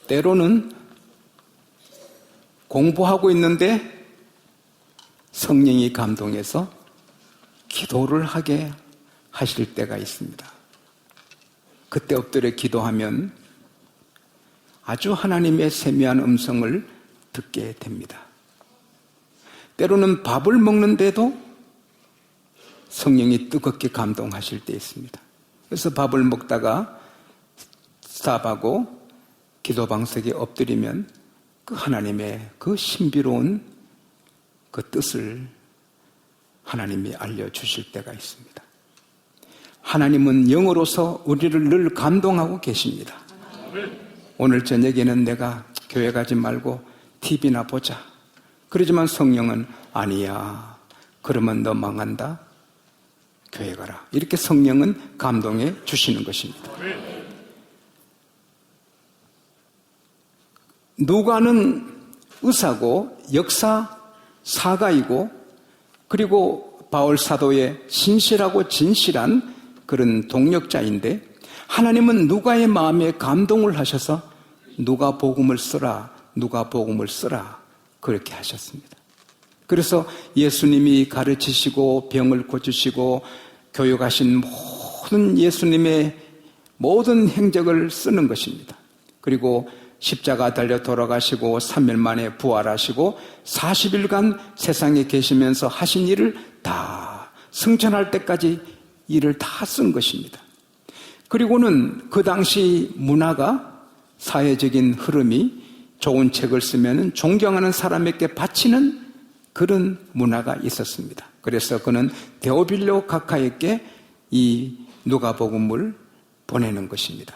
때로는 공부하고 있는데 성령이 감동해서 기도를 하게 하실 때가 있습니다. 그때 엎드려 기도하면 아주 하나님의 세미한 음성을 듣게 됩니다. 때로는 밥을 먹는데도 성령이 뜨겁게 감동하실 때 있습니다. 그래서 밥을 먹다가 스탑하고 기도방석에 엎드리면 그 하나님의 그 신비로운 그 뜻을 하나님이 알려주실 때가 있습니다. 하나님은 영으로서 우리를 늘 감동하고 계십니다. 오늘 저녁에는 내가 교회 가지 말고 TV나 보자. 그러지만 성령은 아니야. 그러면 너 망한다. 교회 가라. 이렇게 성령은 감동해 주시는 것입니다. 누가는 의사고 역사 사가이고 그리고 바울 사도의 신실하고 진실한 그런 동력자인데 하나님은 누가의 마음에 감동을 하셔서 누가 복음을 쓰라, 누가 복음을 쓰라 그렇게 하셨습니다. 그래서 예수님이 가르치시고 병을 고치시고 교육하신 모든 예수님의 모든 행적을 쓰는 것입니다. 그리고 십자가 달려 돌아가시고 3일 만에 부활하시고 40일간 세상에 계시면서 하신 일을 다 승천할 때까지 일을 다 쓴 것입니다. 그리고는 그 당시 문화가 사회적인 흐름이 좋은 책을 쓰면 존경하는 사람에게 바치는 그런 문화가 있었습니다. 그래서 그는 데오빌로 각하에게 이 누가복음을 보내는 것입니다.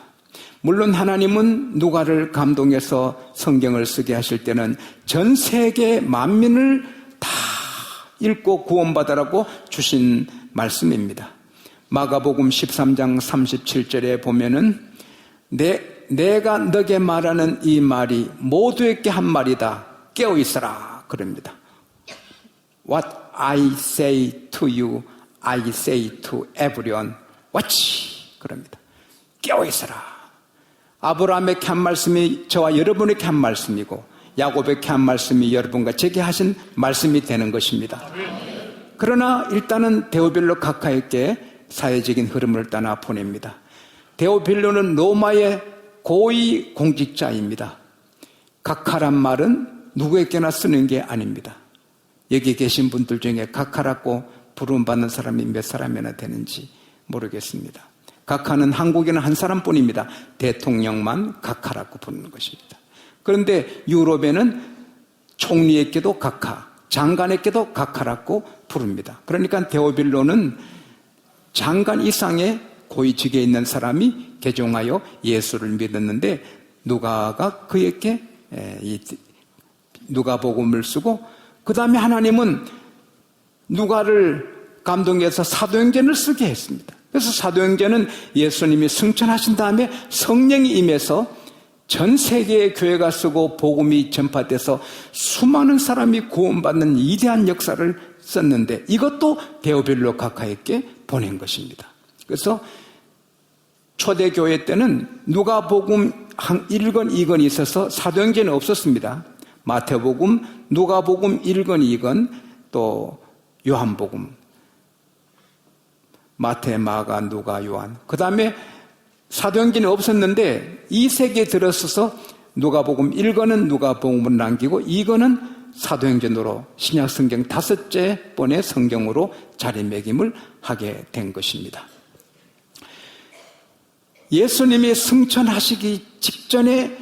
물론 하나님은 누가를 감동해서 성경을 쓰게 하실 때는 전 세계 만민을 다 읽고 구원받으라고 주신 말씀입니다. 마가복음 13장 37절에 보면은 내가 너게 말하는 이 말이 모두에게 한 말이다. 깨어 있어라. 그럽니다. What I say to you, I say to everyone. Watch. 그럽니다. 깨어 있어라. 아브라함에게 한 말씀이 저와 여러분에게 한 말씀이고 야곱에게 한 말씀이 여러분과 제게 하신 말씀이 되는 것입니다. 그러나 일단은 데오빌로 각하에게 사회적인 흐름을 따라 보냅니다. 데오빌로는 로마의 고위 공직자입니다. 각하란 말은 누구에게나 쓰는 게 아닙니다. 여기 계신 분들 중에 각하라고 부름받는 사람이 몇 사람이나 되는지 모르겠습니다. 각하는 한국에는 한 사람뿐입니다. 대통령만 각하라고 부르는 것입니다. 그런데 유럽에는 총리에게도 각하, 장관에게도 각하라고 부릅니다. 그러니까 데오빌로는 장관 이상의 고위직에 있는 사람이 개종하여 예수를 믿었는데 누가가 그에게 누가복음을 쓰고 그 다음에 하나님은 누가를 감동해서 사도행전을 쓰게 했습니다. 그래서 사도행전은 예수님이 승천하신 다음에 성령이 임해서 전 세계의 교회가 쓰고 복음이 전파돼서 수많은 사람이 구원받는 위대한 역사를 썼는데 이것도 데오빌로 각하에게 보낸 것입니다. 그래서 초대교회 때는 누가복음 1권, 2권이 있어서 사도행전이 없었습니다. 마태복음, 누가복음 1권, 2권, 또 요한복음, 마태, 마가, 누가, 요한. 그 다음에 사도행전이 없었는데 이 세기에 들어서서 누가복음 1권은 누가복음을 남기고 2권은 사도행전으로 신약성경 5째 번의 성경으로 자리매김을 하게 된 것입니다. 예수님이 승천하시기 직전에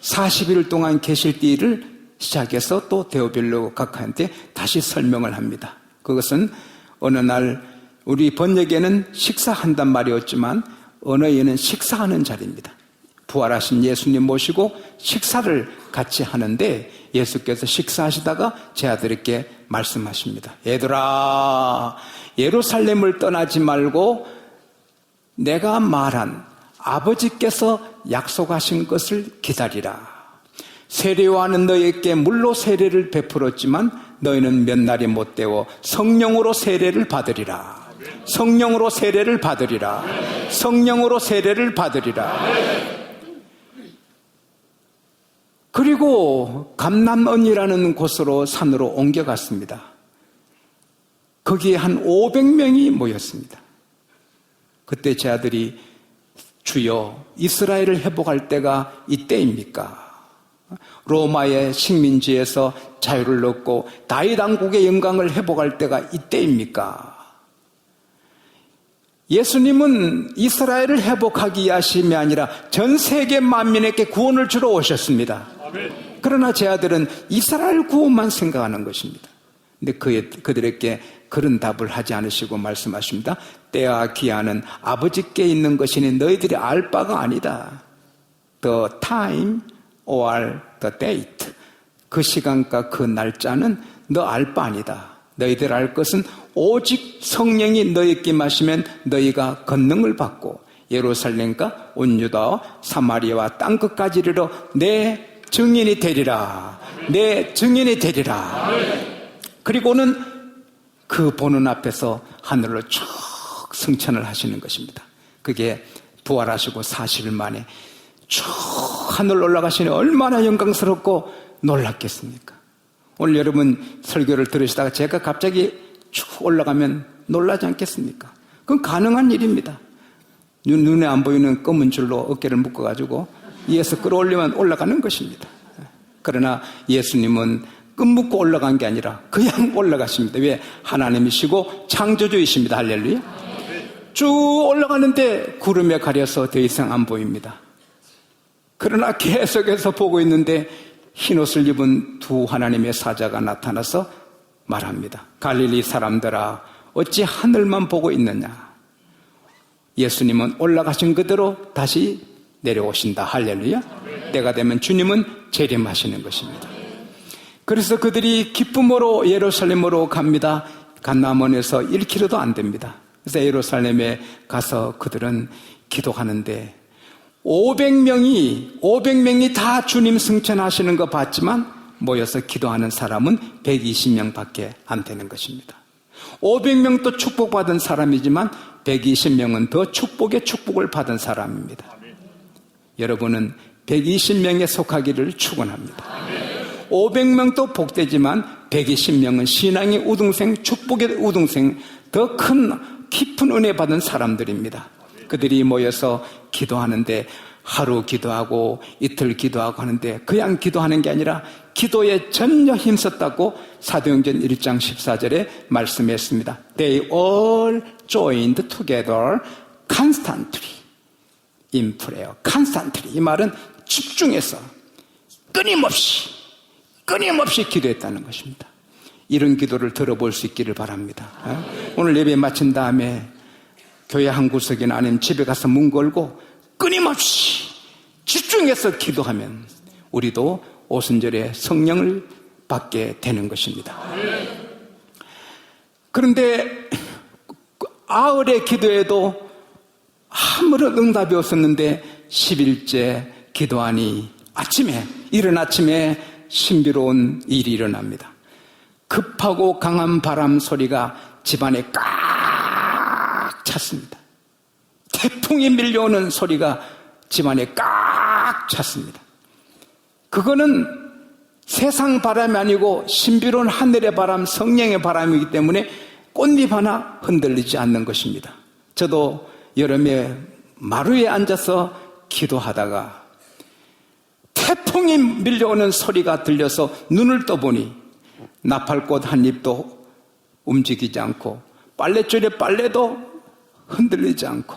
40일 동안 계실 때를 시작해서 또 데오빌로 각하한테 다시 설명을 합니다. 그것은 어느 날 우리 번역에는 식사한단 말이었지만 언어에는 식사하는 자리입니다. 부활하신 예수님 모시고 식사를 같이 하는데 예수께서 식사하시다가 제 아들에게 말씀하십니다. 얘들아, 예루살렘을 떠나지 말고 내가 말한 아버지께서 약속하신 것을 기다리라. 세례요한은 너희에게 물로 세례를 베풀었지만 너희는 몇 날이 못 되어 성령으로 세례를 받으리라. 성령으로 세례를 받으리라. 성령으로 세례를 받으리라. 그리고 감남언이라는 곳으로 산으로 옮겨갔습니다. 거기에 한 500명이 모였습니다. 그때 제 아들이 주여 이스라엘을 회복할 때가 이때입니까? 로마의 식민지에서 자유를 얻고 다윗 왕국의 영광을 회복할 때가 이때입니까? 예수님은 이스라엘을 회복하기 위하심이 아니라 전 세계 만민에게 구원을 주러 오셨습니다. 아멘. 그러나 제 아들은 이스라엘 구원만 생각하는 것입니다. 근데 그들에게 그런 답을 하지 않으시고 말씀하십니다. 때와 기한은 아버지께 있는 것이니 너희들이 알 바가 아니다. The time or the date. 그 시간과 그 날짜는 너 알 바 아니다. 너희들 알 것은 오직 성령이 너희에게 임하시면 너희가 권능을 받고 예루살렘과 온 유다와 사마리아와 땅끝까지 이르러 내 증인이 되리라. 내 증인이 되리라. 그리고는 그 보는 앞에서 하늘로 쭉 승천을 하시는 것입니다. 그게 부활하시고 40일 만에 쭉 하늘 올라가시니 얼마나 영광스럽고 놀랍겠습니까? 오늘 여러분 설교를 들으시다가 제가 갑자기 쭉 올라가면 놀라지 않겠습니까? 그건 가능한 일입니다. 눈에 안 보이는 검은 줄로 어깨를 묶어가지고 위에서 끌어올리면 올라가는 것입니다. 그러나 예수님은 끈 묶고 올라간 게 아니라 그냥 올라가십니다. 왜? 하나님이시고 창조주이십니다. 할렐루야. 쭉 올라가는데 구름에 가려서 더 이상 안 보입니다. 그러나 계속해서 보고 있는데 흰옷을 입은 두 하나님의 사자가 나타나서 말합니다. 갈릴리 사람들아 어찌 하늘만 보고 있느냐. 예수님은 올라가신 그대로 다시 내려오신다. 할렐루야. 때가 되면 주님은 재림하시는 것입니다. 그래서 그들이 기쁨으로 예루살렘으로 갑니다. 감남원에서 1km도 안 됩니다. 그래서 예루살렘에 가서 그들은 기도하는데 500명이 다 주님 승천하시는 거 봤지만 모여서 기도하는 사람은 120명밖에 안 되는 것입니다. 500명도 축복받은 사람이지만 120명은 더 축복의 축복을 받은 사람입니다. 여러분은 120명에 속하기를 축원합니다. 500명도 복되지만 120명은 신앙의 우등생, 축복의 우등생, 더 큰 깊은 은혜 받은 사람들입니다. 그들이 모여서 기도하는데 하루 기도하고 이틀 기도하고 하는데 그냥 기도하는 게 아니라 기도에 전혀 힘썼다고 사도행전 1장 14절에 말씀했습니다. They all joined together constantly in prayer. constantly. 이 말은 집중해서 끊임없이 기도했다는 것입니다. 이런 기도를 들어볼 수 있기를 바랍니다. 오늘 예배 마친 다음에 교회 한 구석이나 아니면 집에 가서 문 걸고 끊임없이 집중해서 기도하면 우리도 오순절에 성령을 받게 되는 것입니다. 그런데 아흘의 기도에도 아무런 응답이 없었는데 10일째 기도하니 이른 아침에 신비로운 일이 일어납니다. 급하고 강한 바람 소리가 집안에 꽉 찼습니다. 태풍이 밀려오는 소리가 집안에 꽉 찼습니다. 그거는 세상 바람이 아니고 신비로운 하늘의 바람, 성령의 바람이기 때문에 꽃잎 하나 흔들리지 않는 것입니다. 저도 여름에 마루에 앉아서 기도하다가 태풍이 밀려오는 소리가 들려서 눈을 떠보니 나팔꽃 한 잎도 움직이지 않고 빨랫줄에 빨래도 흔들리지 않고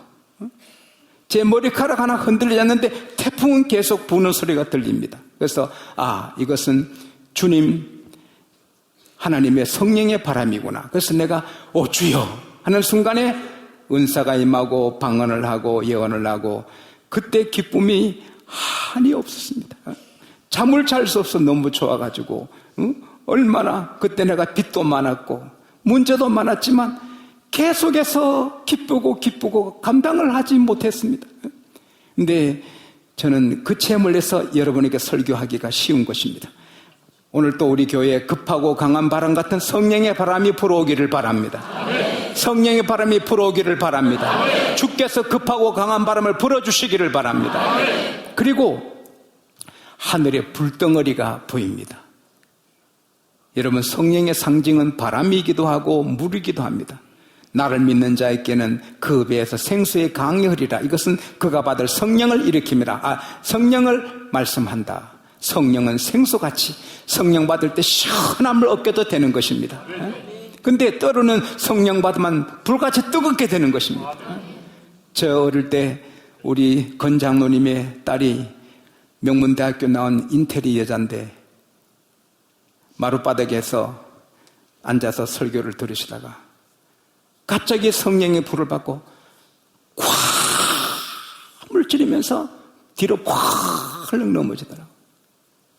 제 머리카락 하나 흔들리지 않는데 태풍은 계속 부는 소리가 들립니다. 그래서 이것은 주님 하나님의 성령의 바람이구나. 그래서 내가 주여 하는 순간에 은사가 임하고 방언을 하고 예언을 하고 그때 기쁨이 한이 없었습니다. 잠을 잘 수 없어 너무 좋아가지고 얼마나 그때 내가 빚도 많았고 문제도 많았지만 계속해서 기쁘고 감당을 하지 못했습니다. 근데 저는 그 체험을 해서 여러분에게 설교하기가 쉬운 것입니다. 오늘 또 우리 교회에 급하고 강한 바람 같은 성령의 바람이 불어오기를 바랍니다. 성령의 바람이 불어오기를 바랍니다. 주께서 급하고 강한 바람을 불어주시기를 바랍니다. 그리고 하늘의 불덩어리가 보입니다. 여러분, 성령의 상징은 바람이기도 하고 물이기도 합니다. 나를 믿는 자에게는 그 배에서 생수의 강이 흐리라. 이것은 그가 받을 성령을 일으킵니다. 성령을 말씀한다. 성령은 생수같이 성령 받을 때 시원함을 얻게도 되는 것입니다. 근데 때로는 성령 받으면 불같이 뜨겁게 되는 것입니다. 저 어릴 때 우리 건 장로님의 딸이 명문대학교 나온 인텔리 여자인데 마룻바닥에서 앉아서 설교를 들으시다가 갑자기 성령의 불을 받고 콱 물찌르면서 뒤로 콱 흘러 넘어지더라고요.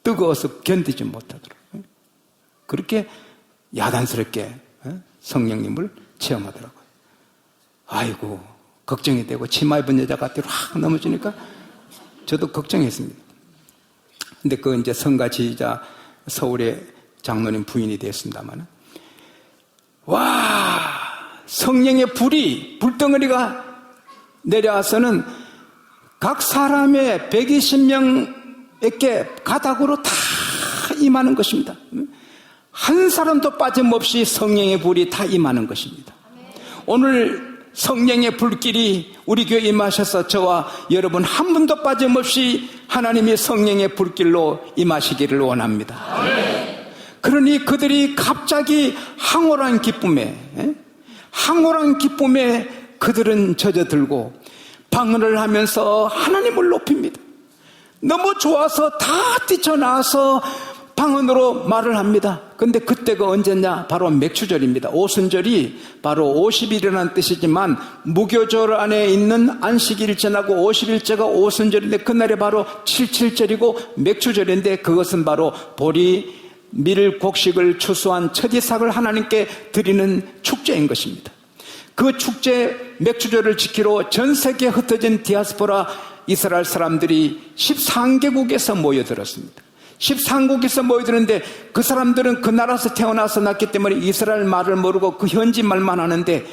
뜨거워서 견디지 못하더라고요. 그렇게 야단스럽게 성령님을 체험하더라고요. 아이고, 걱정이 되고 치마 입은 여자가 뒤로 확 넘어지니까 저도 걱정했습니다. 근데 그 이제 성가지자 서울의 장로님 부인이 되었습니다만, 와, 성령의 불이, 불덩어리가 내려와서는 각 사람의 120명에게 가닥으로 다 임하는 것입니다. 한 사람도 빠짐없이 성령의 불이 다 임하는 것입니다. 오늘 성령의 불길이 우리 교회에 임하셔서 저와 여러분 한 분도 빠짐없이 하나님의 성령의 불길로 임하시기를 원합니다. 그러니 그들이 갑자기 황홀한 기쁨에 그들은 젖어들고 방언을 하면서 하나님을 높입니다. 너무 좋아서 다 뛰쳐나와서 방언으로 말을 합니다. 근데 그때가 언제냐? 바로 맥추절입니다. 오순절이 바로 50일이라는 뜻이지만 무교절 안에 있는 안식일 지나고 50일째가 오순절인데 그날이 바로 77절이고 맥추절인데 그것은 바로 보리 밀 곡식을 추수한 첫 이삭을 하나님께 드리는 축제인 것입니다. 그 축제 맥추절을 지키러 전 세계에 흩어진 디아스포라 이스라엘 사람들이 13개국에서 모여들었습니다. 13국에서 모여드는데 그 사람들은 그 나라에서 태어나서 났기 때문에 이스라엘 말을 모르고 그 현지 말만 하는데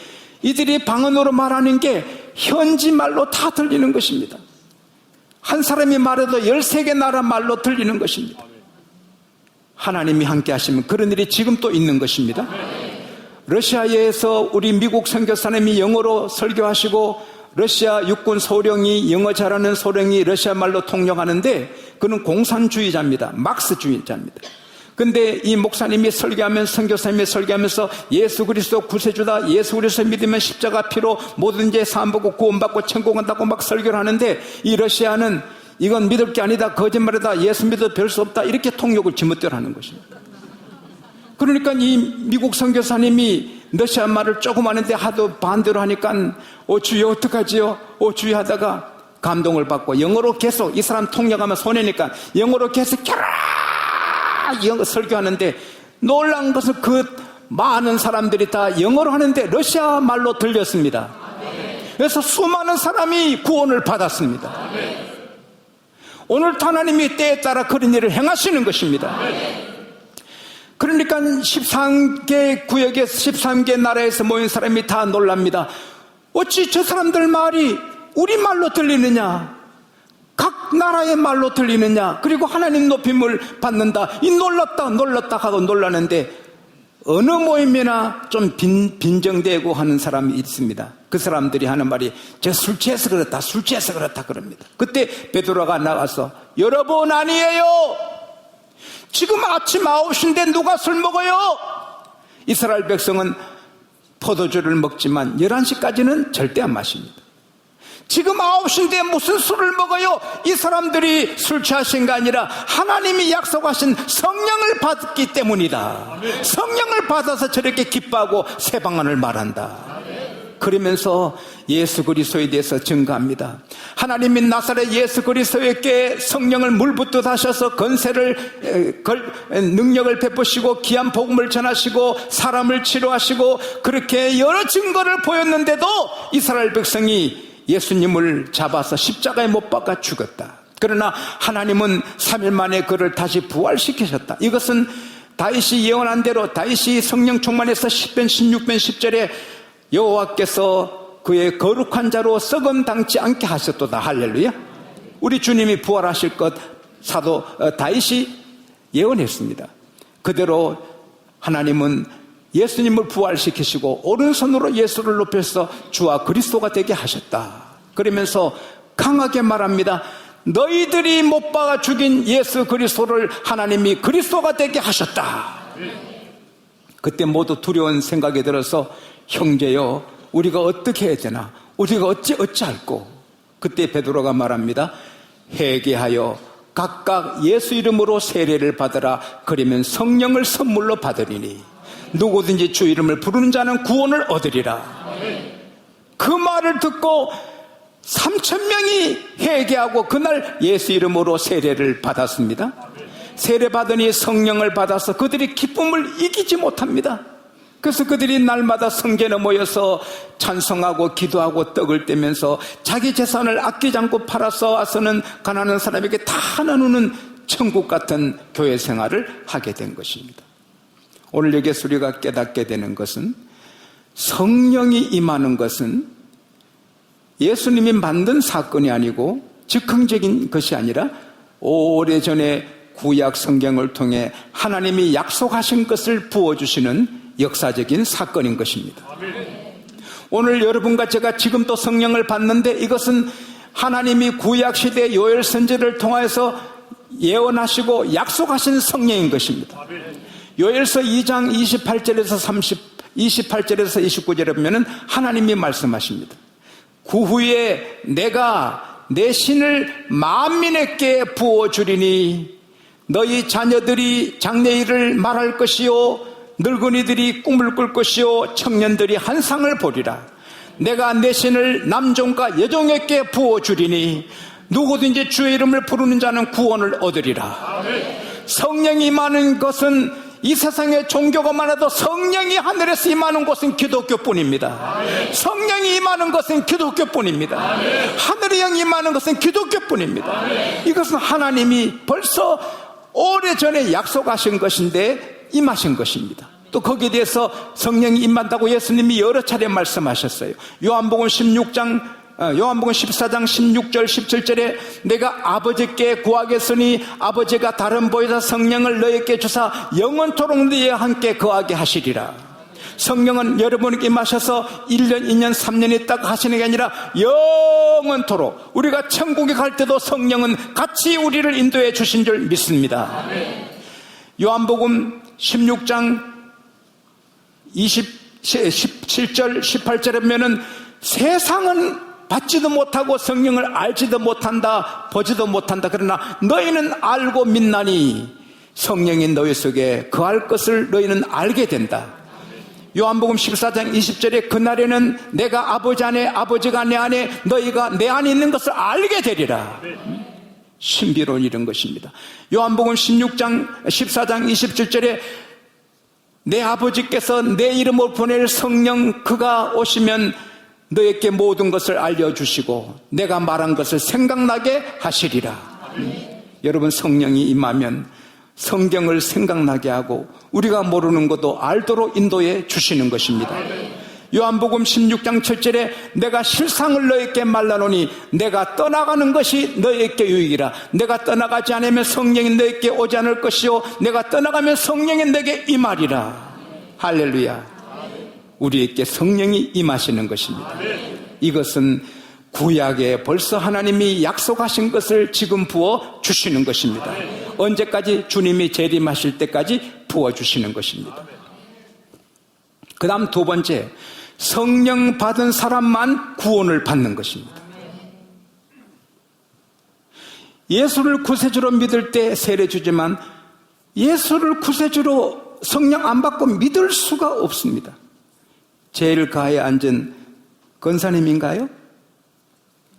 이들이 방언으로 말하는 게 현지 말로 다 들리는 것입니다. 한 사람이 말해도 13개 나라 말로 들리는 것입니다. 하나님이 함께 하시면 그런 일이 지금 또 있는 것입니다. 러시아에서 우리 미국 선교사님이 영어로 설교하시고 러시아 육군 소령이 영어 잘하는 소령이 러시아 말로 통역하는데 그는 공산주의자입니다. 막스주의자입니다. 근데 이 목사님이 설교하면서 선교사님이 설교하면서 예수 그리스도 구세주다, 예수 그리스도 믿으면 십자가 피로 모든 죄 사함받고 구원받고 천국 간다고 막 설교를 하는데 이 러시아는 이건 믿을 게 아니다, 거짓말이다, 예수 믿어도 별 수 없다 이렇게 통역을 지멋대로 하는 것입니다. 그러니까 이 미국 선교사님이 러시아 말을 조금 하는데 하도 반대로 하니까 주여 어떡하지요? 주여 하다가 감동을 받고 영어로 계속 이 사람 통역하면 손해니까 영어로 계속 영어 설교하는데 놀라운 것은 그 많은 사람들이 다 영어로 하는데 러시아 말로 들렸습니다. 그래서 수많은 사람이 구원을 받았습니다. 오늘도 하나님이 때에 따라 그런 일을 행하시는 것입니다. 그러니까 13개 구역에 13개 나라에서 모인 사람이 다 놀랍니다. 어찌 저 사람들 말이 우리 말로 들리느냐? 각 나라의 말로 들리느냐? 그리고 하나님 높임을 받는다. 이 놀랐다 하고 놀라는데 어느 모임이나 좀 빈정대고 하는 사람이 있습니다. 그 사람들이 하는 말이 저 술 취해서 그렇다 그럽니다. 그때 베드로가 나가서 여러분 아니에요. 지금 아침 9시인데 누가 술 먹어요? 이스라엘 백성은 포도주를 먹지만 11시까지는 절대 안 마십니다. 지금 9시인데 무슨 술을 먹어요? 이 사람들이 술 취하신 게 아니라 하나님이 약속하신 성령을 받기 때문이다. 성령을 받아서 저렇게 기뻐하고 새 방언을 말한다. 그러면서 예수 그리스도에 대해서 증거합니다. 하나님이 나사렛 예수 그리스도에게 성령을 물 붓듯 하셔서 건세를 능력을 베푸시고 귀한 복음을 전하시고 사람을 치료하시고 그렇게 여러 증거를 보였는데도 이스라엘 백성이 예수님을 잡아서 십자가에 못 박아 죽었다. 그러나 하나님은 3일 만에 그를 다시 부활시키셨다. 이것은 다윗이 예언한 대로 다윗이 성령 충만해서 10편 16편 10절에 여호와께서 그의 거룩한 자로 썩음 당치 않게 하셨도다. 할렐루야. 우리 주님이 부활하실 것 사도 다윗이 예언했습니다. 그대로 하나님은 예수님을 부활시키시고 오른손으로 예수를 높여서 주와 그리스도가 되게 하셨다. 그러면서 강하게 말합니다. 너희들이 못 박아 죽인 예수 그리스도를 하나님이 그리스도가 되게 하셨다. 그때 모두 두려운 생각이 들어서 형제여 우리가 어떻게 해야 되나? 우리가 어찌할꼬? 그때 베드로가 말합니다. 회개하여 각각 예수 이름으로 세례를 받으라. 그러면 성령을 선물로 받으리니 누구든지 주 이름을 부르는 자는 구원을 얻으리라. 그 말을 듣고 3,000명이 회개하고 그날 예수 이름으로 세례를 받았습니다. 세례 받으니 성령을 받아서 그들이 기쁨을 이기지 못합니다. 그래서 그들이 날마다 성전에 모여서 찬송하고 기도하고 떡을 떼면서 자기 재산을 아끼지 않고 팔아서 와서는 가난한 사람에게 다 나누는 천국 같은 교회 생활을 하게 된 것입니다. 오늘 여기서 우리가 깨닫게 되는 것은 성령이 임하는 것은 예수님이 만든 사건이 아니고 즉흥적인 것이 아니라 오래전에 구약 성경을 통해 하나님이 약속하신 것을 부어주시는 역사적인 사건인 것입니다. 오늘 여러분과 제가 지금 또 성령을 받는데 이것은 하나님이 구약시대 요엘 선지를 통해서 예언하시고 약속하신 성령인 것입니다. 요엘서 2장 28절에서 28절에서 29절에 보면 하나님이 말씀하십니다. 그 후에 내가 내 신을 만민에게 부어주리니 너희 자녀들이 장래일을 말할 것이요 늙은이들이 꿈을 꿀 것이요 청년들이 환상을 보리라. 내가 내 신을 남종과 여종에게 부어주리니 누구든지 주의 이름을 부르는 자는 구원을 얻으리라. 성령이 임하는 것은 이 세상에 종교가 많아도 성령이 하늘에서 임하는 곳은 기독교뿐입니다. 성령이 임하는 것은 기독교뿐입니다. 하늘의 영이 임하는 것은 기독교뿐입니다. 이것은 하나님이 벌써 오래전에 약속하신 것인데 임하신 것입니다. 또 거기에 대해서 성령이 임한다고 예수님이 여러 차례 말씀하셨어요. 요한복음 14장 16절 17절에 내가 아버지께 구하겠으니 아버지가 다른 보혜사 성령을 너희에게 주사 영원토록 너희와 함께 거하게 하시리라. 성령은 여러분에게 임하셔서 1년 2년 3년 있다가 하시는 게 아니라 영원토록 우리가 천국에 갈 때도 성령은 같이 우리를 인도해 주신 줄 믿습니다. 요한복음 16장 17절 18절에 보면은 세상은 받지도 못하고 성령을 알지도 못한다 보지도 못한다 그러나 너희는 알고 믿나니 성령이 너희 속에 거할 것을 너희는 알게 된다. 요한복음 14장 20절에 그날에는 내가 아버지 안에 아버지가 내 안에 너희가 내 안에 있는 것을 알게 되리라. 신비로운 이런 것입니다. 요한복음 14장 27절에 내 아버지께서 내 이름으로 보낼 성령 그가 오시면 너에게 모든 것을 알려주시고 내가 말한 것을 생각나게 하시리라. 여러분 성령이 임하면 성경을 생각나게 하고 우리가 모르는 것도 알도록 인도해 주시는 것입니다. 요한복음 16장 7절에 내가 실상을 너에게 말라노니 내가 떠나가는 것이 너에게 유익이라. 내가 떠나가지 않으면 성령이 너에게 오지 않을 것이요 내가 떠나가면 성령이 너에게 임하리라. 할렐루야. 우리에게 성령이 임하시는 것입니다. 이것은 구약에 벌써 하나님이 약속하신 것을 지금 부어 주시는 것입니다. 언제까지? 주님이 재림하실 때까지 부어 주시는 것입니다. 그 다음 두 번째, 성령 받은 사람만 구원을 받는 것입니다. 예수를 구세주로 믿을 때 세례 주지만 예수를 구세주로 성령 안 받고 믿을 수가 없습니다. 제일 가에 앉은 권사님인가요?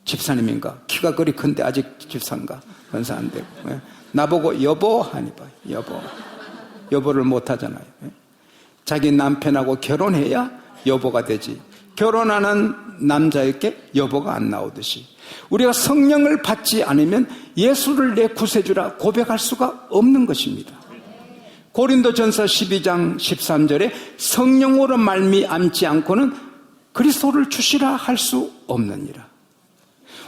집사님인가? 키가 그리 큰데 아직 집사인가? 권사 안 되고. 나보고 여보 하니 봐요. 여보를 못 하잖아요. 자기 남편하고 결혼해야 여보가 되지. 결혼하는 남자에게 여보가 안 나오듯이 우리가 성령을 받지 않으면 예수를 내 구세주라 고백할 수가 없는 것입니다. 고린도전서 12장 13절에 성령으로 말미암지 않고는 그리스도를 주시라 할 수 없느니라.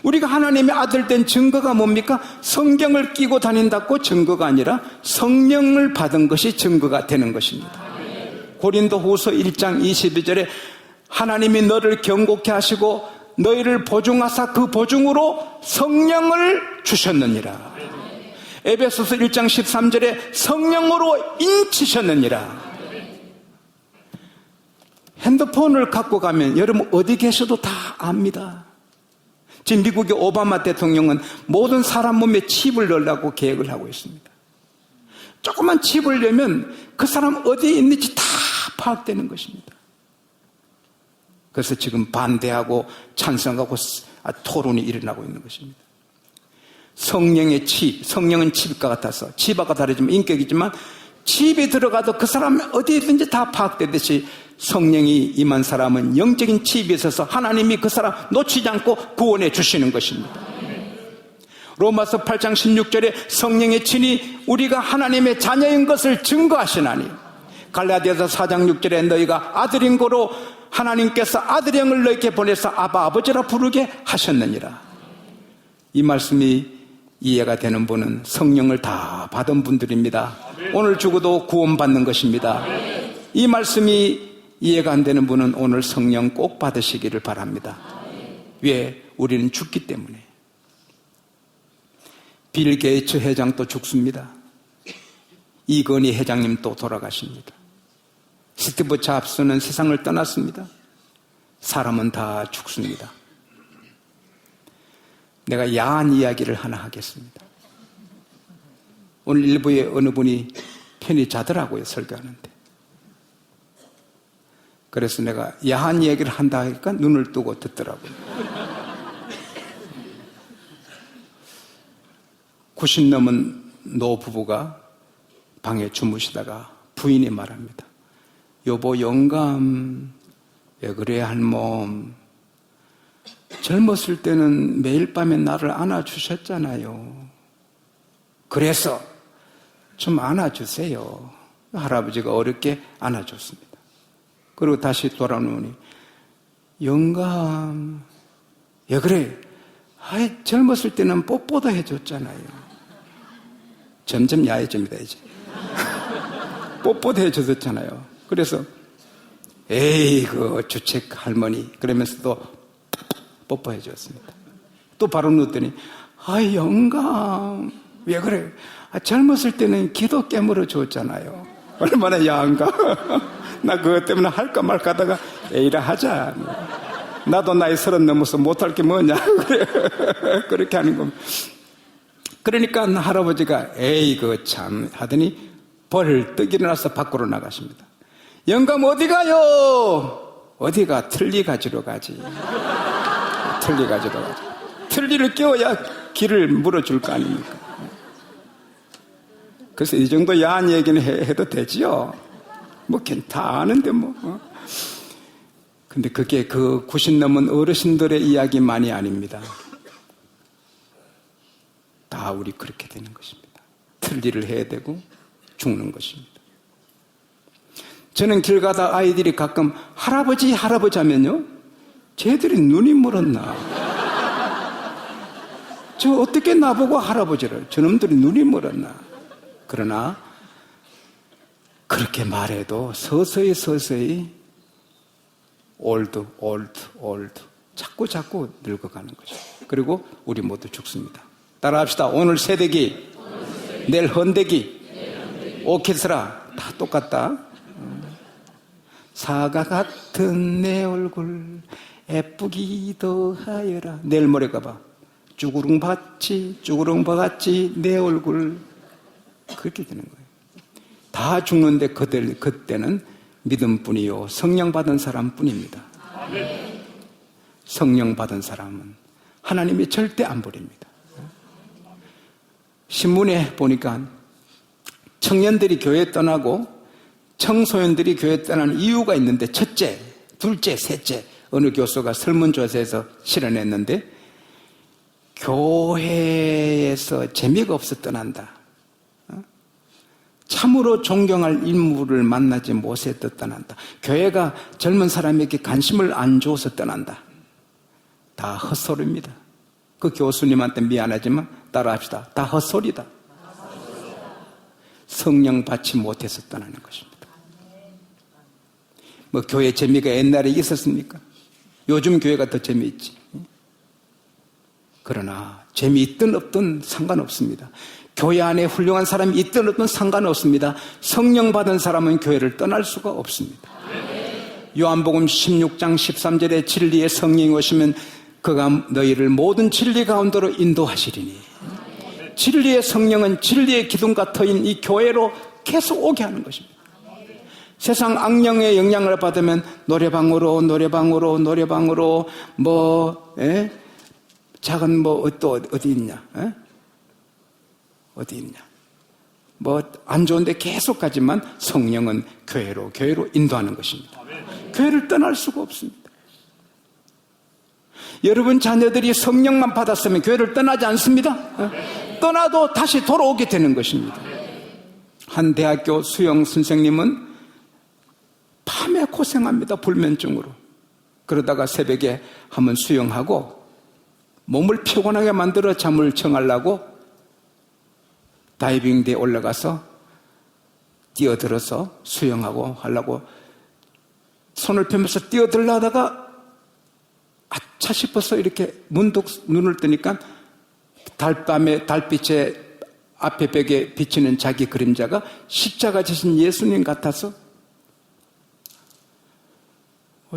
우리가 하나님의 아들 된 증거가 뭡니까? 성경을 끼고 다닌다고 증거가 아니라 성령을 받은 것이 증거가 되는 것입니다. 고린도후서 1장 22절에 하나님이 너를 경고케 하시고 너희를 보증하사 그 보증으로 성령을 주셨느니라. 에베소서 1장 13절에 성령으로 인치셨느니라. 핸드폰을 갖고 가면 여러분 어디 계셔도 다 압니다. 지금 미국의 오바마 대통령은 모든 사람 몸에 칩을 넣으려고 계획을 하고 있습니다. 조그만 칩을 넣으면 그 사람 어디에 있는지 다 파악되는 것입니다. 그래서 지금 반대하고 찬성하고 토론이 일어나고 있는 것입니다. 성령의 칩, 성령은 칩과 같아서 칩과 다르지만 인격이지만 칩이 들어가도 그 사람 어디에 있든지 다 파악되듯이 성령이 임한 사람은 영적인 칩이 있어서 하나님이 그 사람 놓치지 않고 구원해 주시는 것입니다. 로마서 8장 16절에 성령의 친히 우리가 하나님의 자녀인 것을 증거하시나니 갈라디아서 4장 6절에 너희가 아들인 거로 하나님께서 아들의 영을 너희에게 보내서 아바 아버지라 부르게 하셨느니라. 이 말씀이 이해가 되는 분은 성령을 다 받은 분들입니다. 오늘 죽어도 구원받는 것입니다. 이 말씀이 이해가 안 되는 분은 오늘 성령 꼭 받으시기를 바랍니다. 왜? 우리는 죽기 때문에. 빌 게이츠 회장도 죽습니다. 이건희 회장님 또 돌아가십니다. 스티브 잡스는 세상을 떠났습니다. 사람은 다 죽습니다. 내가 야한 이야기를 하나 하겠습니다. 오늘 일부에 어느 분이 편히 자더라고요, 설교하는데. 그래서 내가 야한 이야기를 한다 하니까 눈을 뜨고 듣더라고요. 90 넘은 노부부가 방에 주무시다가 부인이 말합니다. 여보 영감, 왜 그래 할멈? 젊었을 때는 매일 밤에 나를 안아주셨잖아요. 그래서 좀 안아주세요. 할아버지가 어렵게 안아줬습니다. 그리고 다시 돌아오니 영감, 왜 그래? 아이, 젊었을 때는 뽀뽀도 해줬잖아요. 점점 야해집니다 이제. 뽀뽀도 해줬잖아요. 그래서 에이 그 주책 할머니 그러면서도 뽀뽀해 줬습니다. 또 바로 누웠더니 아 영감 왜 그래? 젊었을 때는 기도 깨물어 줬잖아요. 얼마나 야한가. 나 그것 때문에 할까 말까 하다가 에이라 하자. 나도 나이 30 넘어서 못할 게 뭐냐. 그렇게 하는 겁니다. 그러니까 할아버지가 에이 그 참 하더니 벌떡 일어나서 밖으로 나가십니다. 영감 어디 가요? 어디가? 틀니 가지러 가지. 틀니 가지러 가지. 틀니를 끼워야 길을 물어줄 거 아닙니까? 그래서 이 정도 야한 얘기는 해도 되지요. 뭐 다 아는데 뭐. 근데 그게 그 90 넘은 어르신들의 이야기만이 아닙니다. 다 우리 그렇게 되는 것입니다. 틀니를 해야 되고 죽는 것입니다. 저는 길 가다 아이들이 가끔 할아버지 할아버지 하면요 쟤들이 눈이 멀었나. 저 어떻게 나보고 할아버지를. 저놈들이 눈이 멀었나. 그러나 그렇게 말해도 서서히 올드 자꾸 늙어가는 거죠. 그리고 우리 모두 죽습니다. 따라합시다. 오늘 새대기, 내일 헌대기, 오케스트라 다 똑같다. 사과 같은 내 얼굴 예쁘기도 하여라. 내일 모레 가봐. 쭈구릉받지 내 얼굴. 그렇게 되는 거예요. 다 죽는데 그때는 믿음뿐이요 성령 받은 사람뿐입니다. 성령 받은 사람은 하나님이 절대 안 버립니다. 신문에 보니까 청년들이 교회 떠나고 청소년들이 교회 떠나는 이유가 있는데 첫째, 둘째, 셋째 어느 교수가 설문조사에서 실현했는데 교회에서 재미가 없어 떠난다. 참으로 존경할 인물을 만나지 못해서 떠난다. 교회가 젊은 사람에게 관심을 안 줘서 떠난다. 다 헛소리입니다. 그 교수님한테 미안하지만 따라합시다. 다 헛소리다. 성령 받지 못해서 떠나는 것입니다. 뭐 교회 재미가 옛날에 있었습니까? 요즘 교회가 더 재미있지. 그러나 재미있든 없든 상관없습니다. 교회 안에 훌륭한 사람이 있든 없든 상관없습니다. 성령 받은 사람은 교회를 떠날 수가 없습니다. 요한복음 16장 13절에 진리의 성령이 오시면 그가 너희를 모든 진리 가운데로 인도하시리니, 진리의 성령은 진리의 기둥과 터인 이 교회로 계속 오게 하는 것입니다. 세상 악령의 영향을 받으면 노래방으로 작은 또 어디 있냐? 어디 있냐? 안 좋은데 계속 가지만 성령은 교회로 인도하는 것입니다. 교회를 떠날 수가 없습니다. 여러분 자녀들이 성령만 받았으면 교회를 떠나지 않습니다. 떠나도 다시 돌아오게 되는 것입니다. 한 대학교 수영 선생님은 밤에 고생합니다. 불면증으로. 그러다가 새벽에 한번 수영하고 몸을 피곤하게 만들어 잠을 청하려고 다이빙대에 올라가서 뛰어들어서 수영하고 하려고 손을 펴면서 뛰어들려다가 아차 싶어서 이렇게 문득 눈을 뜨니까 달빛에 앞에 벽에 비치는 자기 그림자가 십자가 지신 예수님 같아서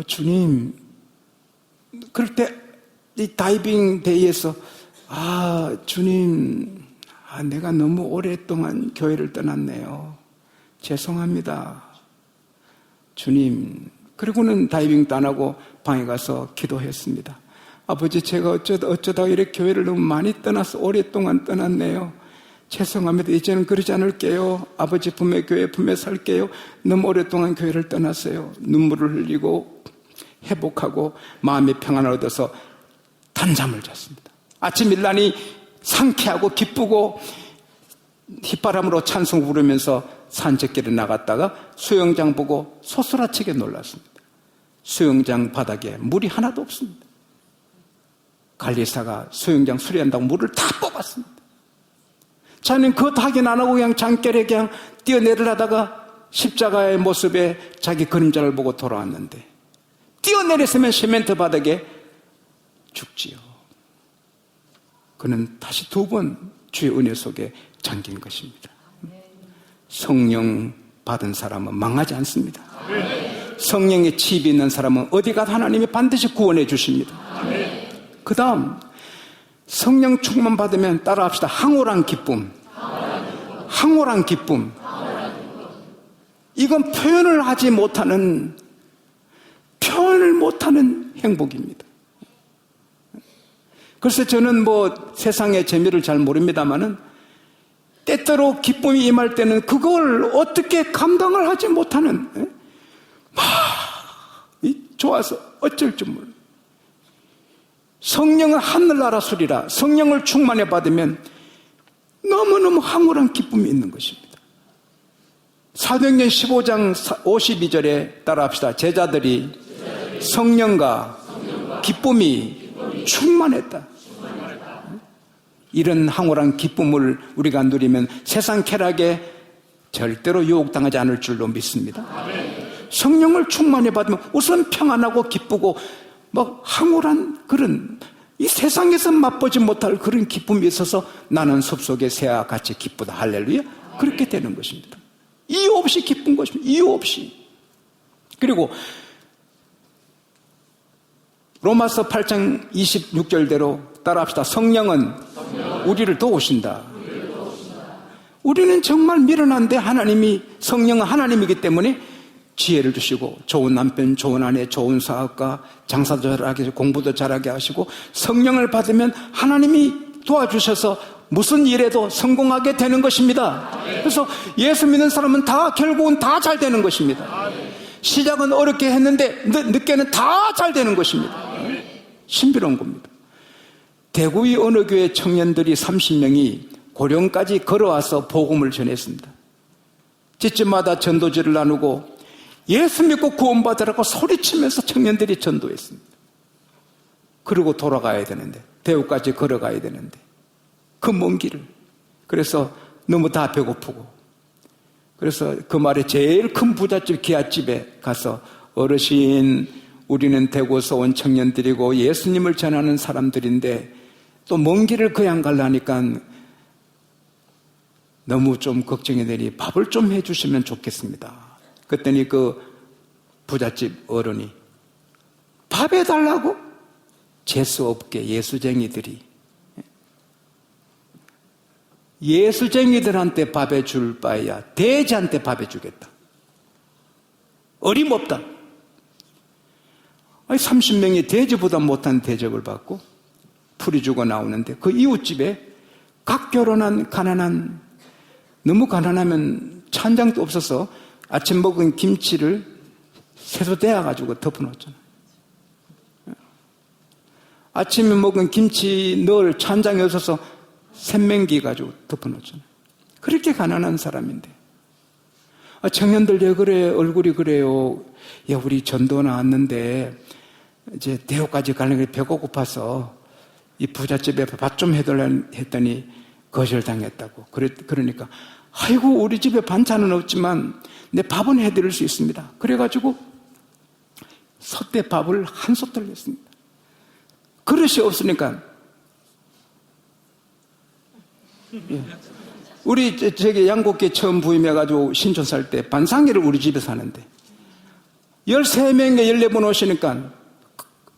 주님, 그럴 때 이 다이빙 데이에서 주님, 내가 너무 오랫동안 교회를 떠났네요. 죄송합니다. 주님. 그리고는 다이빙도 안 하고 방에 가서 기도했습니다. 아버지, 제가 어쩌다 이렇게 교회를 너무 많이 떠나서 오랫동안 떠났네요. 죄송합니다. 이제는 그러지 않을게요. 아버지 품에 교회 품에 살게요. 너무 오랫동안 교회를 떠났어요. 눈물을 흘리고 회복하고 마음의 평안을 얻어서 단잠을 잤습니다. 아침 일란이 상쾌하고 기쁘고 휘바람으로 찬송 부르면서 산책길에 나갔다가 수영장 보고 소스라치게 놀랐습니다. 수영장 바닥에 물이 하나도 없습니다. 관리사가 수영장 수리한다고 물을 다 뽑았습니다. 자는 그것도 확인 안 하고 그냥 장결에 그냥 뛰어내리려다가 십자가의 모습에 자기 그림자를 보고 돌아왔는데, 뛰어내렸으면 시멘트 바닥에 죽지요. 그는 다시 두 번 주의 은혜 속에 잠긴 것입니다. 성령 받은 사람은 망하지 않습니다. 성령의 칩이 있는 사람은 어디 가도 하나님이 반드시 구원해 주십니다. 그 다음 성령 충만 받으면 따라합시다. 황홀한 기쁨. 황홀한 기쁨. 이건 표현을 못하는 행복입니다. 글쎄 저는 세상의 재미를 잘 모릅니다만은 때때로 기쁨이 임할 때는 그걸 어떻게 감당을 하지 못하는, 좋아서 어쩔 줄 몰라. 성령은 하늘나라 술이라. 성령을 충만해 받으면 너무너무 황홀한 기쁨이 있는 것입니다. 사도행전 15장 52절에 따라합시다. 제자들이 성령과 기쁨이 충만했다. 이런 황홀한 기쁨을 우리가 누리면 세상 쾌락에 절대로 유혹당하지 않을 줄로 믿습니다. 성령을 충만해 받으면 우선 평안하고 기쁘고 황홀한 그런 이 세상에서 맛보지 못할 그런 기쁨이 있어서 나는 숲속의 새와 같이 기쁘다. 할렐루야. 그렇게 되는 것입니다. 이유 없이 기쁜 것입니다. 이유 없이. 그리고 로마서 8장 26절대로 따라합시다. 성령은 우리를 도우신다. 우리는 정말 미련한데 성령은 하나님이기 때문에 지혜를 주시고 좋은 남편, 좋은 아내, 좋은 사업가, 장사도 잘하게 하시고 공부도 잘하게 하시고 성령을 받으면 하나님이 도와주셔서 무슨 일에도 성공하게 되는 것입니다. 그래서 예수 믿는 사람은 결국은 다 잘 되는 것입니다. 시작은 어렵게 했는데 늦게는 다 잘 되는 것입니다. 신비로운 겁니다. 대구의 어느 교회 청년들이 30명이 고령까지 걸어와서 복음을 전했습니다. 집집마다 전도지를 나누고 예수 믿고 구원받으라고 소리치면서 청년들이 전도했습니다. 그리고 돌아가야 되는데 대구까지 걸어가야 되는데 그 먼 길을. 그래서 너무 다 배고프고, 그래서 그 말에 제일 큰 부잣집 기아집에 가서 어르신, 우리는 대구에서 온 청년들이고 예수님을 전하는 사람들인데 또 먼 길을 그냥 가려니까 너무 좀 걱정이 되니 밥을 좀 해주시면 좋겠습니다. 그랬더니 그 부잣집 어른이 밥 해달라고? 재수없게 예수쟁이들이, 예수쟁이들한테 밥 해줄 바에야 돼지한테 밥 해주겠다. 어림없다. 30명이 돼지보다 못한 대접을 받고 풀이 주고 나오는데 그 이웃집에 각 결혼한 가난한, 너무 가난하면 찬장도 없어서 아침 먹은 김치를 새소 데워가지고 덮어놓잖아. 아침에 먹은 김치 넣을 찬장이 없어서 샘맹기 가지고 덮어놓잖아. 그렇게 가난한 사람인데, 청년들 왜 그래, 얼굴이 그래요. 야, 우리 전도 나왔는데 이제 대구까지 가려면 배가 고파서 이 부잣집에 밥 좀 해달라 했더니 거절당했다고. 그러니까 아이고, 우리 집에 반찬은 없지만 내 밥은 해드릴 수 있습니다. 그래가지고 솥대 밥을 한 솥을 냈습니다. 그릇이 없으니까, 예. 우리 저기 양곡계 처음 부임해가지고 신촌 살 때 반상회를 우리 집에 사는데 13명에 14분 오시니까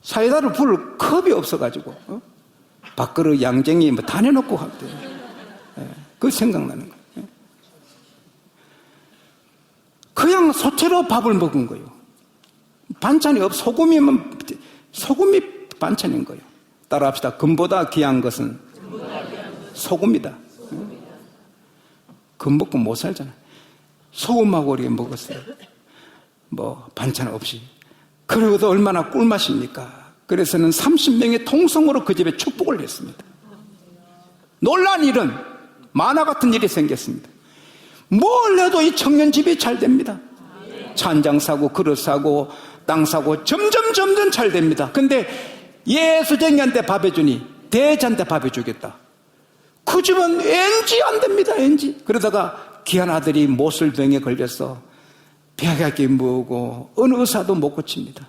사이다를 부을 컵이 없어가지고 밥그릇 양쟁이 뭐 다 내놓고 갔대. 예. 그 생각나는 거예요. 예. 그냥 소체로 밥을 먹은 거예요. 반찬이 소금이 반찬인 거예요. 따라합시다. 금보다 귀한 것은 소금이다. 금 먹고 못 살잖아. 소금하고 이렇게 먹었어요. 뭐 반찬 없이. 그러고도 얼마나 꿀맛입니까? 그래서는 30명의 통성으로 그 집에 축복을 했습니다. 놀란 일은 만화 같은 일이 생겼습니다. 뭘 해도 이 청년 집이 잘 됩니다. 찬장 사고 그릇 사고 땅 사고 점점 잘 됩니다. 근데 예수쟁이한테 밥 해주니 대자한테 밥 해주겠다. 그 집은 왠지 안 됩니다. 왠지. 그러다가 귀한 아들이 모슬병에 걸려서 폐악이 뭐고 어느 의사도 못 고칩니다.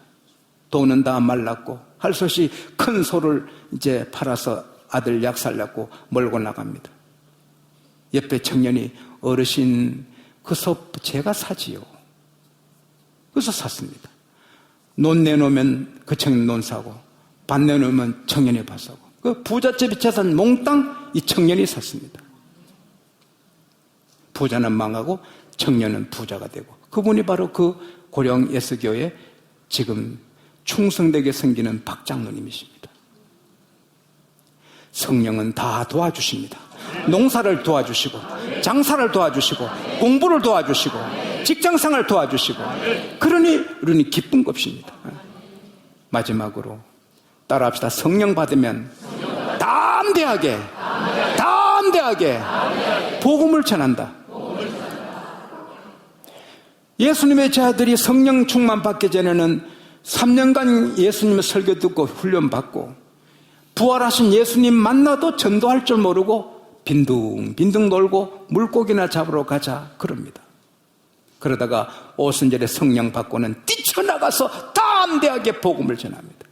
돈은 다 말랐고 할 수 없이 큰 소를 이제 팔아서 아들 약 살렸고 몰고 나갑니다. 옆에 청년이 어르신 그 소 제가 사지요. 그래서 샀습니다. 논 내놓으면 그 청년 논 사고 밭 내놓으면 청년이 밭 사고 그 부잣집이 재산 몽땅 이 청년이 샀습니다. 부자는 망하고 청년은 부자가 되고 그분이 바로 그 고령 예수교회 지금 충성되게 섬기는 박장로님이십니다. 성령은 다 도와주십니다. 농사를 도와주시고 장사를 도와주시고 공부를 도와주시고 직장생활을 도와주시고 그러니 우리는 기쁜 것입니다. 마지막으로 따라합시다. 성령 받으면 담대하게 복음을 전한다. 예수님의 제자들이 성령 충만 받기 전에는 3년간 예수님의 설교 듣고 훈련받고 부활하신 예수님 만나도 전도할 줄 모르고 빈둥빈둥 놀고 물고기나 잡으러 가자 그럽니다. 그러다가 오순절에 성령 받고는 뛰쳐나가서 담대하게 복음을 전합니다.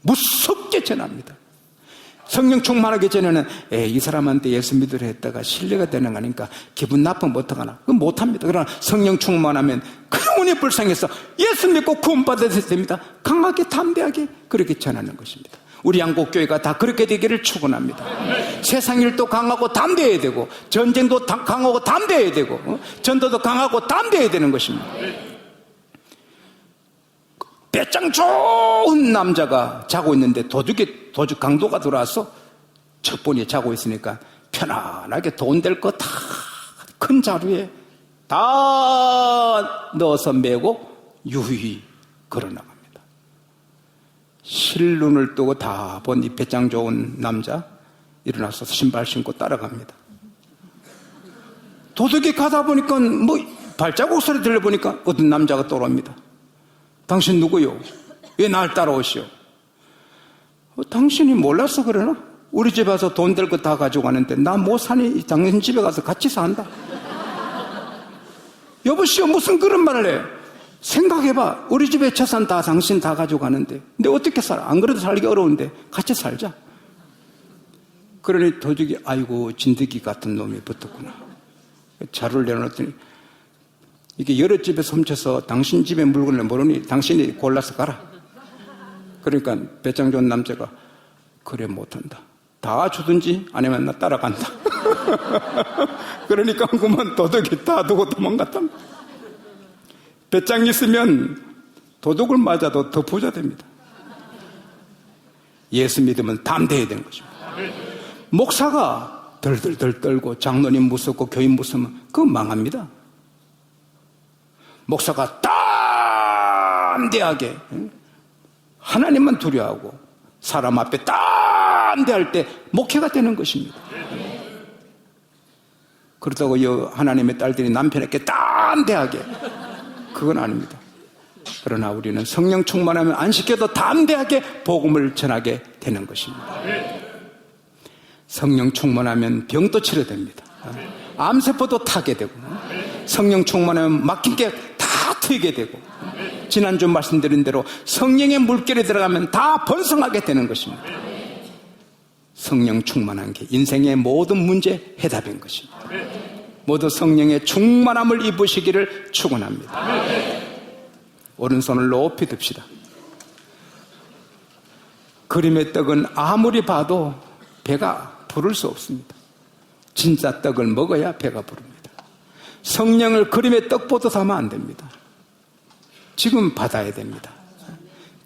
무섭게 전합니다. 성령 충만하기 전에는 이 사람한테 예수 믿으려 했다가 신뢰가 되는 거니까 기분 나쁘면 어떡하나. 그건 못합니다. 그러나 성령 충만하면 그 영혼이 불쌍해서 예수 믿고 구원받아야 됩니다. 강하게 담대하게 그렇게 전하는 것입니다. 우리 양곡교회가 다 그렇게 되기를 축원합니다. 세상 일도 강하고 담대해야 되고 전쟁도 강하고 담대해야 되고 전도도 강하고 담대해야 되는 것입니다. 배짱 좋은 남자가 자고 있는데 도둑 강도가 들어와서 첩보니 자고 있으니까 편안하게 돈 될 거 다 큰 자루에 다 넣어서 메고 유유히 걸어나갑니다. 실눈을 뜨고 다 본 이 배짱 좋은 남자 일어나서 신발 신고 따라갑니다. 도둑이 가다 보니까 뭐 발자국 소리 들려보니까 어떤 남자가 떠오릅니다. 당신 누구요? 왜 날 따라오시오? 당신이 몰라서 그러나? 우리 집에 와서 돈 될 거 다 가지고 가는데 나 못 사니 당신 집에 가서 같이 산다. 여보시오, 무슨 그런 말을 해요? 생각해봐. 우리 집에 재산 다 당신 다 가지고 가는데 근데 어떻게 살아? 안 그래도 살기 어려운데 같이 살자. 그러니 도둑이 아이고 진드기 같은 놈이 붙었구나. 자루를 내려놓더니 이게 여러 집에서 훔쳐서 당신 집에 물건을 모르니 당신이 골라서 가라. 그러니까 배짱 좋은 남자가 그래 못한다. 다 주든지 아니면 나 따라간다. 그러니까 그만 도둑이 다 두고 도망갔답니다. 배짱 있으면 도둑을 맞아도 더 부자 됩니다. 예수 믿으면 담대해야 되는 것입니다. 목사가 덜덜덜 떨고 장로님 무섭고 교인 무서우면 그건 망합니다. 목사가 담대하게 하나님만 두려워하고 사람 앞에 담대할 때 목회가 되는 것입니다. 그렇다고 하나님의 딸들이 남편에게 담대하게 그건 아닙니다. 그러나 우리는 성령 충만하면 안 시켜도 담대하게 복음을 전하게 되는 것입니다. 성령 충만하면 병도 치료됩니다. 암세포도 타게 되고 성령 충만하면 막힌 게 다 트이게 되고 지난주 말씀드린 대로 성령의 물결에 들어가면 다 번성하게 되는 것입니다. 성령 충만한 게 인생의 모든 문제 해답인 것입니다. 모두 성령의 충만함을 입으시기를 축원합니다. 오른손을 높이 듭시다. 그림의 떡은 아무리 봐도 배가 부를 수 없습니다. 진짜 떡을 먹어야 배가 부릅니다. 성령을 그림의 떡보다 하면 안 됩니다. 지금 받아야 됩니다.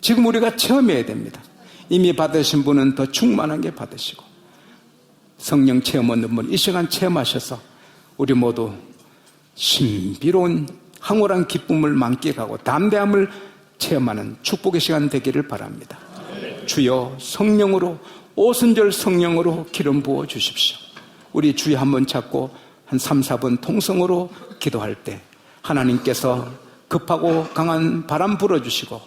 지금 우리가 체험해야 됩니다. 이미 받으신 분은 더 충만하게 받으시고 성령 체험 얻는 분 이 시간 체험하셔서 우리 모두 신비로운 황홀한 기쁨을 만끽하고 담대함을 체험하는 축복의 시간 되기를 바랍니다. 주여 성령으로 오순절 성령으로 기름 부어 주십시오. 우리 주여 한번 찾고 한 3, 4분 통성으로 기도할 때 하나님께서 급하고 강한 바람 불어주시고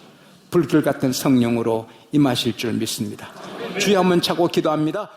불길 같은 성령으로 임하실 줄 믿습니다. 주여 한번 찾고 기도합니다.